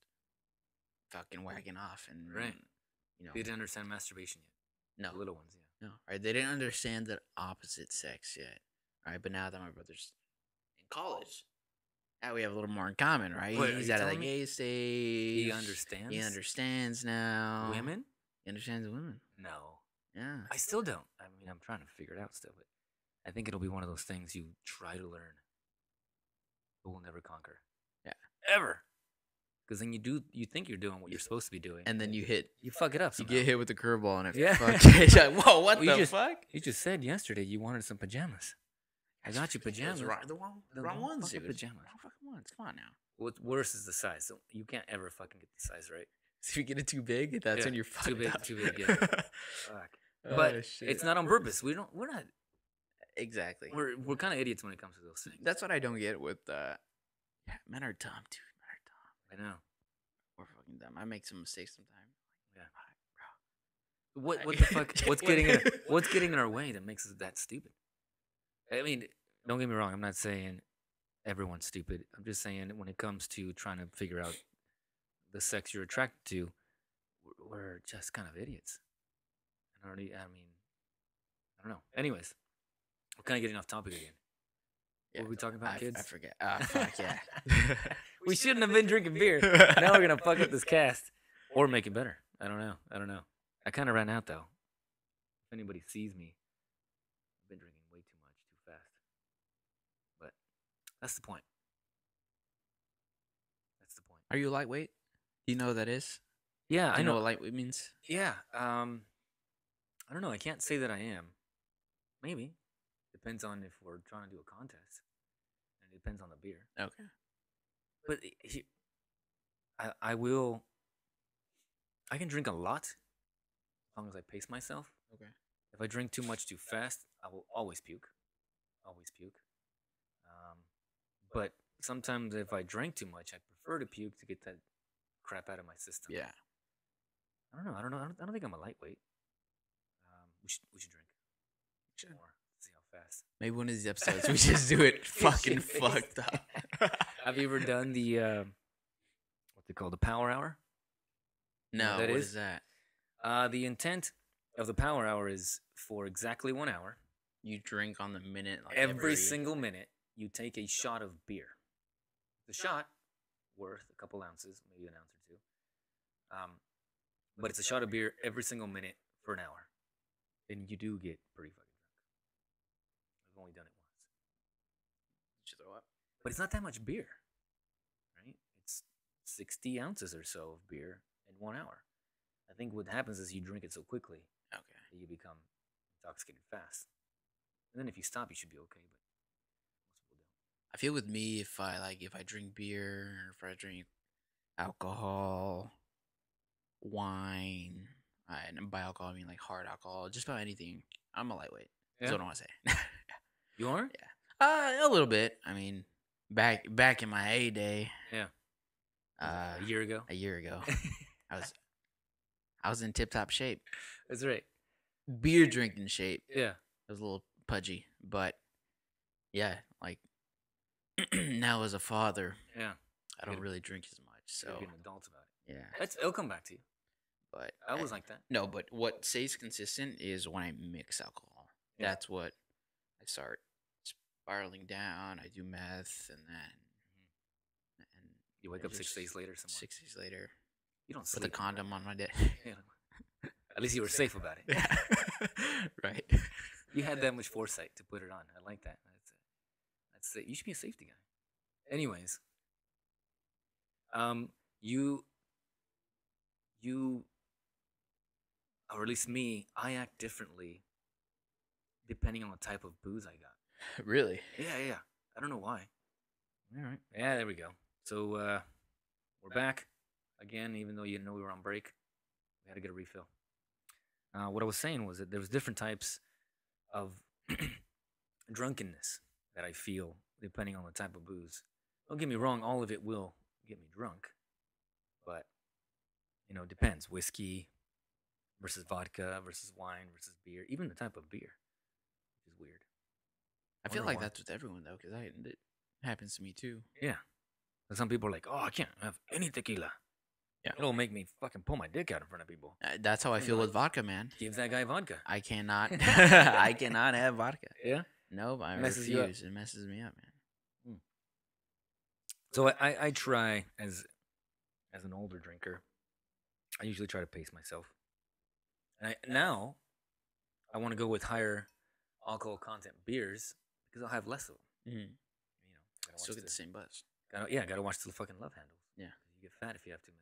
fucking whacking off, and Right. you know, They didn't understand masturbation yet. no, The little ones, yeah. no, right? They didn't understand the opposite sex yet, right? But now that my brother's in college, now we have a little more in common, right? Wait, are He's you out of the telling me gay stage. He understands. He understands now. Women? He understands women. No. Yeah. I still don't. I mean, I'm trying to figure it out still, but I think it'll be one of those things you try to learn, but will never conquer. Yeah. Ever. Because then you think you're doing what you're supposed to be doing, And then you fuck it up. you Somehow. get hit with the curveball, and it Yeah. You're like, whoa, what Well, the fuck? You just said yesterday you wanted some pajamas. I got you pajamas. The wrong ones, fucking dude. pajamas. Wrong fucking ones. Come on now. What's worse is the size. So you can't ever fucking get the size right. So if you get it too big, that's Yeah, when you're too fucked big- up. too big, yeah. Fuck. Oh, But shit. it's not on purpose. We're not. Exactly. We're kind of idiots when it comes to those things. That's what I don't get with yeah, men are dumb, dude. Men are dumb. I know. We're fucking dumb. I make some mistakes sometimes. Yeah. Fuck, What Like- the fuck? What's getting in our way that makes us that stupid? I mean, don't get me wrong. I'm not saying everyone's stupid. I'm just saying when it comes to trying to figure out the sex you're attracted to, we're just kind of idiots. I mean, I don't know. Anyways, we're kind of getting off topic again. What were we talking about, kids? I forget. Fuck yeah. We shouldn't have been drinking beer. Now we're gonna fuck up this cast or make it better. I don't know. I kind of ran out though. If anybody sees me, I've been drinking way too much, too fast. But that's the point. That's the point. Are you a lightweight? Do you know what that is? Yeah, Do I you know know. what lightweight means? Yeah. I don't know. I can't say that I am. Maybe. Depends on if we're trying to do a contest. And it depends on the beer. Okay. But I will. I can drink a lot as long as I pace myself. Okay. If I drink too much too fast, I will always puke. Always puke. But sometimes if I drink too much, I prefer to puke to get that crap out of my system. Yeah. I don't know. I don't think I'm a lightweight. We should drink. Should. More. See how fast. Maybe one of these episodes we just do it fucking Shit-faced. fucked up. Have you ever done the what's it called? The power hour? No, that what is? is that? The intent of the power hour is for exactly 1 hour. You drink on the minute, like Every single minute, you take a shot of beer. The shot worth a couple ounces, maybe an ounce or two. But it's a shot of beer every single minute for an hour, and you do get pretty fucking drunk. I've only done it once, Did you throw up? but it's not that much beer, right? It's 60 ounces or so of beer in 1 hour. I think what happens is you drink it so quickly Okay. that you become intoxicated fast. And then if you stop, you should be okay. But most people don't. I feel with me if I drink beer, or if I drink alcohol, wine, and by alcohol I mean like hard alcohol, just about anything, I'm a lightweight. That's Yeah? what I want to say. You are? A little bit. I mean, back in my heyday, Yeah. uh, A year ago. a year ago, I was I was in tip top shape, That's right. beer drinking shape. Yeah. I was a little pudgy, but yeah, like now as a father, Yeah. I You don't gotta, really drink as much. you gotta So be an adult about it. yeah, It'll come back to you. but I was like that. no, but what stays consistent is when I mix alcohol. Yeah. That's what I start spiraling down. I do meth, and then and You wake I up 6 days later somewhere. 6 days later, You don't put the sleep. condom on my dick. Yeah. At least you were safe about it. Yeah. Right. You had that much foresight to put it on. I like that. That's it. You should be a safety guy. Anyways, um, you you or at least me, I act differently depending on the type of booze I got. Really? Yeah. I don't know why. All right. Yeah, there we go. So we're back again, even though you know we were on break. We had to get a refill. What I was saying was that there was different types of drunkenness that I feel depending on the type of booze. Don't get me wrong, all of it will get me drunk, but it depends. Whiskey versus vodka versus wine versus beer, even the type of beer, which is weird. I feel Wonder like why. that's with everyone though, because it happens to me too. Yeah. And some people are like, "Oh, I can't have any tequila. Yeah. It'll make me fucking pull my dick out in front of people." That's how I feel with vodka, man. Give that guy vodka. I cannot. I cannot have vodka. Yeah. Nope, I Messes you up. refuse. It messes me up, man. So I try as an older drinker, I usually try to pace myself. And now I want to go with higher alcohol content beers because I'll have less of them. Mm-hmm. Gotta Still watch get the same buzz. gotta watch the fucking love handles. Yeah. You get fat if you have too many.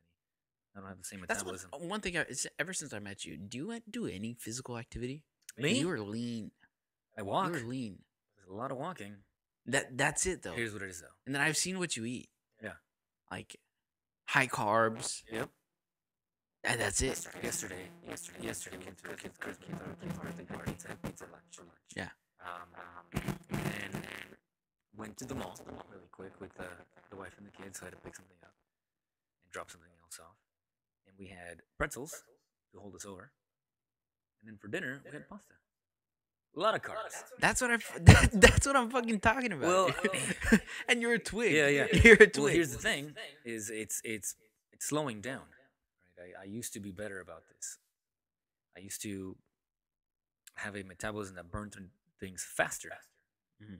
I don't have the same That's metabolism. one thing. It's ever since I met you. Do you do any physical activity? Me? You were lean. I walk. You were lean. There's a lot of walking. That's it though. Here's what it is though. And then I've seen what you eat. Yeah. Like high carbs. Yep. And that's it. Yesterday, came to a kid's birthday party, pizza lunch. Yeah. And went to the mall really quick with the wife and the kids, so I had to pick something up and drop something else off. And we had pretzels to hold us over. And then for dinner, we had pasta. A lot of carbs. That's what that's what I'm fucking talking about. Well, and you're a twig. Yeah. You're a twig. Well, here's the thing: is it's slowing down. Right? I used to be better about this. I used to have a metabolism that burned through things faster,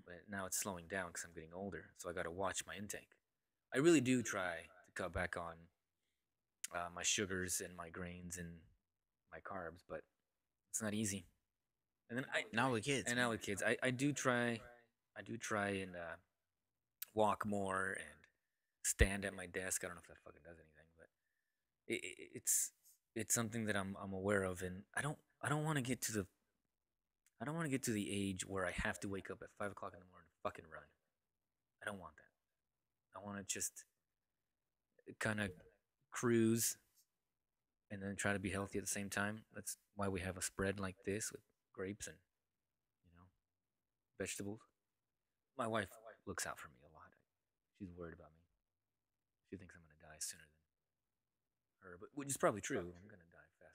but now it's slowing down because I'm getting older. So I got to watch my intake. I really do try to cut back on my sugars and my grains and my carbs, but it's not easy. And then now with kids. And now with kids, I do try and walk more and stand at my desk. I don't know if that fucking does anything, but it's something that I'm aware of, and I don't want to get to the age where I have to wake up at 5 o'clock in the morning to fucking run. I don't want that. I want to just kind of cruise and then try to be healthy at the same time. That's why we have a spread like this with grapes and vegetables. My wife looks out for me a lot. She's worried about me. She thinks I'm gonna die sooner than her, but which is probably true. I'm gonna die faster.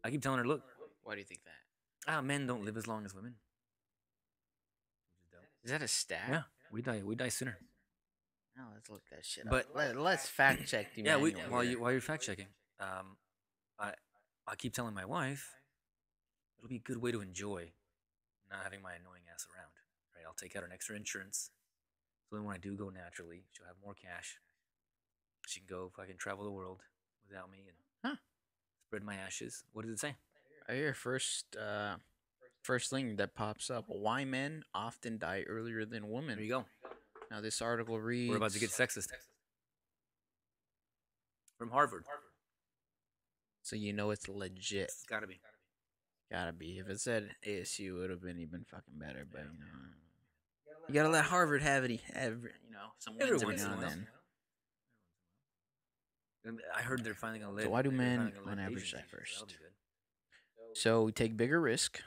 I keep telling her, look. Why do you think that? Men don't live as long as women. Is that a stat? Yeah, we die sooner. No, let's look that shit But up. Let's fact check. Yeah, while you're fact checking, I keep telling my wife it'll be a good way to enjoy not having my annoying ass around. Right, I'll take out an extra insurance, so then when I do go naturally, she'll have more cash. She can go fucking travel the world without me and spread my ashes. What does it say? I hear first thing that pops up: why men often die earlier than women. There you go. Now this article reads. We're about to get sexist. From Harvard. So you know it's legit. It's gotta be. Gotta be. If it said ASU, it would have been even fucking better. But you gotta let Harvard have it. Some wins every now and then. I heard they're finally gonna let. So why do men, on average, die first? So we take bigger risk,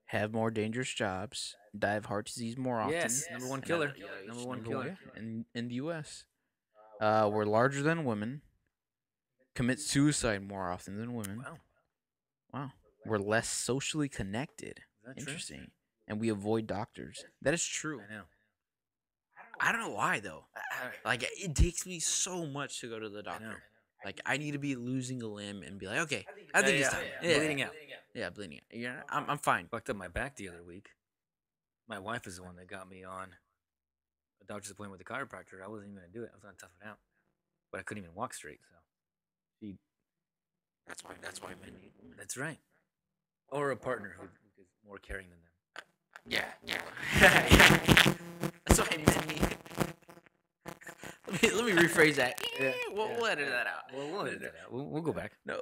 have more dangerous jobs, die of heart disease more often. Yes, number one And killer. yeah, Number it's one number one, killer. yeah, in the U.S. We're larger than women, commit suicide more often than women. Wow, Wow. We're less socially connected. is that true? Interesting. And we avoid doctors. That is true. I know. I don't know why though. Like it takes me so much to go to the I know. doctor. Like I need to be losing a limb and be like, okay, I Yeah, think it's yeah, time. yeah. Yeah, Bleeding out. yeah, bleeding out. Yeah, I'm fine. Fucked up my back the other week. My wife is the one that got me on a doctor's appointment with a chiropractor. I wasn't even gonna do it. I was gonna tough it out, but I couldn't even walk straight. So she. That's why men need. That's right. Or a partner who is more caring than them. Yeah, yeah. That's why men need. Let me rephrase that. Yeah, We'll edit that out. We'll edit that out. We'll go back. No,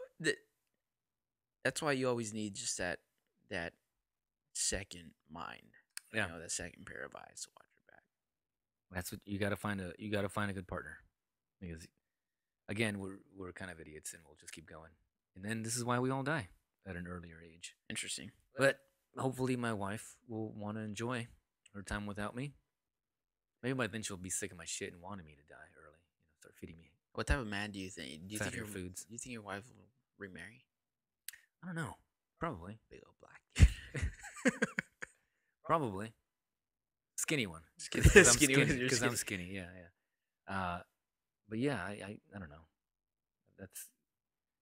that's why you always need just that second mind. Yeah. You know, that second pair of eyes to watch your back. That's what you got to find a good partner, because again we're kind of idiots and we'll just keep going, and then this is why we all die at an earlier age. Interesting. But hopefully my wife will want to enjoy her time without me. Maybe by then she'll be sick of my shit and wanting me to die early. Start feeding me What type of man do you think? Do you think fattier your foods. Do you think your wife will remarry? I don't know. Probably. Big old black dude. Probably. Skinny one. Skinny- Because skinny one, you're Because I'm skinny. skinny. Yeah, yeah. But yeah, I don't know. That's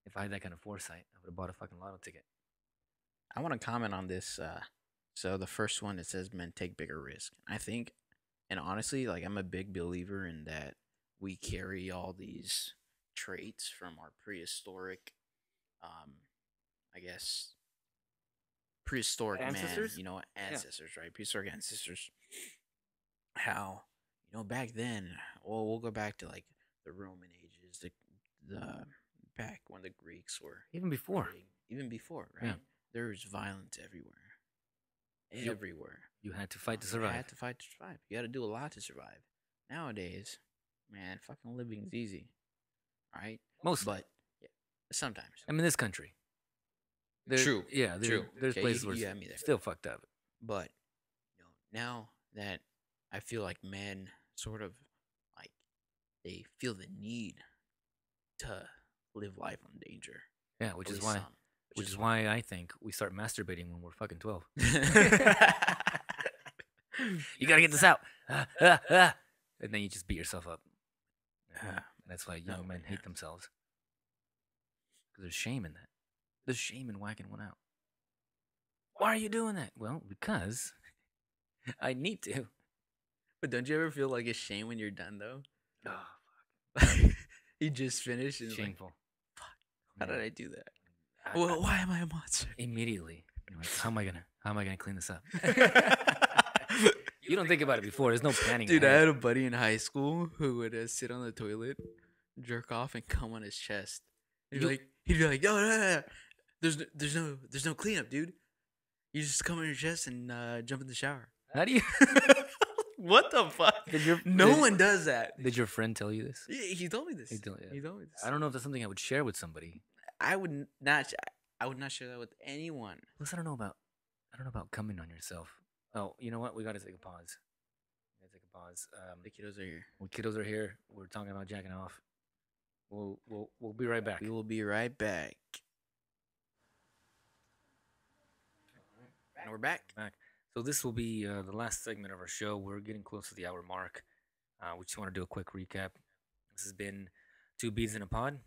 if I had that kind of foresight, I would have bought a fucking lotto ticket. I want to comment on this. So the first one, it says men take bigger risk. I think, and honestly, like I'm a big believer in that we carry all these traits from our prehistoric, I guess, prehistoric Ancestors? man, ancestors, right? Prehistoric ancestors. How, back then, well, we'll go back to like the Roman ages, the back when the Greeks were Even before. even before, right? Yeah. There was violence everywhere. You- Everywhere. You had to fight to You survive. had to fight to survive. You got to do a lot to survive. Nowadays, man, fucking living's easy. All right? Mostly. But yeah, sometimes. I mean, this country. True. Yeah, True. There's Okay, places you where got it's me there. still fucked up. But now that I feel like men sort of like they feel the need to live life on danger. Yeah, which At is least why some, which is why I think we start masturbating when we're fucking 12. You gotta get this out. And then you just beat yourself up. That's why young men hate themselves. Because there's shame in that. There's shame in whacking one out. Why are you doing that? Well, because I need to. But don't you ever feel like it's shame when you're done though? Oh, You just finished and it's like, shameful. how did I do that? Well, why am I a monster? Immediately. You're like, how am I gonna clean this up? You don't think about it before. There's no planning. Dude, I ahead. had a buddy in high school who would sit on the toilet, jerk off, and come on his chest. He'd be like, yo, no. There's no cleanup, dude. You just come on your chest and jump in the shower. How do you? What the fuck? No did- one does that. Did your friend tell you this? He told me this. He told- yeah. He told me this. I don't know if that's something I would share with somebody. I would not. I would not share that with anyone. Plus, I don't know about coming on yourself. Oh, you know what? We gotta take a pause. The kiddos are here. When kiddos are here, we're talking about jacking off. We'll be right back. We will be right back. And we're back. So this will be the last segment of our show. We're getting close to the hour mark. We just want to do a quick recap. This has been Two Beads in a Pod.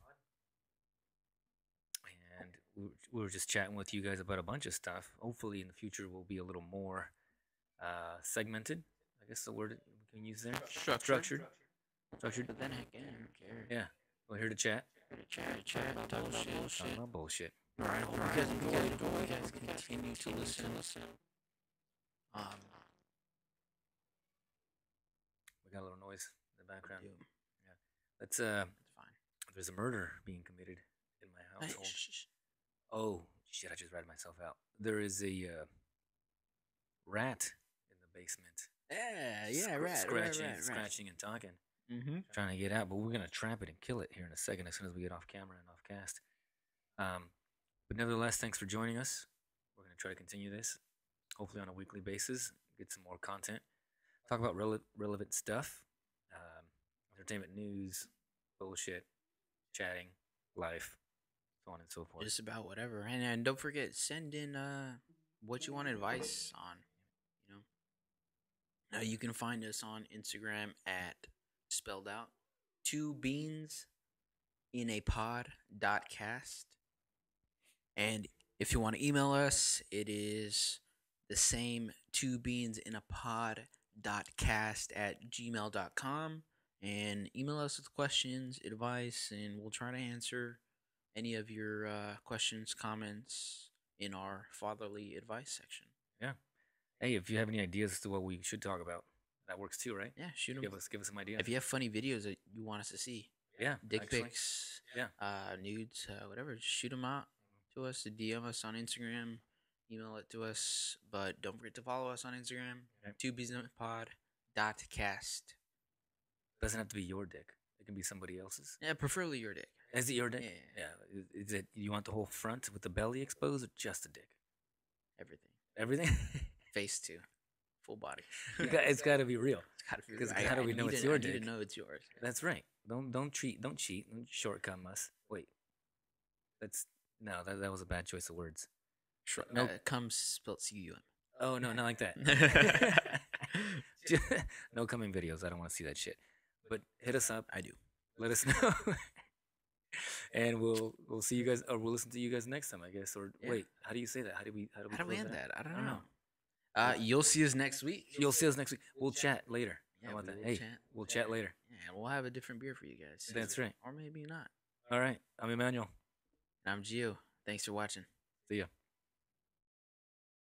And we were just chatting with you guys about a bunch of stuff. Hopefully in the future we'll be a little more segmented. I guess the word we can use there. Structured. But then again, I don't care. Yeah. We're here to chat. Chat, talk Talk about bullshit. All right, hope you guys enjoy. You guys continue to listen. We got a little noise in the background. do. Yeah. Let's It's fine. there's a murder being committed in my household. Oh shit! I just ratted myself out. There is a rat in the basement. Scratching and talking, Mm-hmm. trying to get out. But we're gonna trap it and kill it here in a second as soon as we get off camera and off cast. But nevertheless, thanks for joining us. We're gonna try to continue this. hopefully on a weekly basis. Get some more content. Talk about relevant stuff, um, entertainment news, bullshit, chatting, life, so on and so forth. Just about whatever. And don't forget, send in what you want advice on. You know, you can find us on Instagram at spelled out 2beans in a pod dot cast. And if you want to email us, it is the same 2beans in a pod dot cast at gmail.com. And email us with questions, advice, and we'll try to answer any of your questions, comments in our fatherly advice section. Yeah. Hey, if you have any ideas as to what we should talk about, that works too, right? Yeah, shoot them. Give us some ideas. If you have funny videos that you want us to see, Yeah, dick actually. pics, Yeah. nudes, whatever, just shoot them out to us, to DM us on Instagram, email it to us. But don't forget to follow us on Instagram, Okay. 2businesspod.cast. Doesn't have to be your dick. It can be somebody else's. Yeah, preferably your dick. Is it your dick? Yeah. Is it you want the whole front with the belly exposed or just a dick? Everything. Everything? Face too. Full body. It's got to be real. It's gotta be Because real. how do we know it's your I need dick? to know it's yours. That's right. Don't cheat. Don't shortcome us. Wait. That was a bad choice of words. No, comes spelled C-U-M. Oh no, not like that. No coming videos. I don't want to see that shit. But hit us up. I do. Let us know. And we'll see you guys, or we'll listen to you guys next time, I guess. Or Yeah. wait, how do you say that? How do we How do we close end it out? that? I don't know. You'll see us next week. You'll see us next week. We'll chat later. Yeah, How about we that? will Hey, chat. we'll chat later. Yeah, and we'll have a different beer for you guys. That's right. Or maybe not. All right. I'm Emmanuel. And I'm Gio. Thanks for watching. See ya.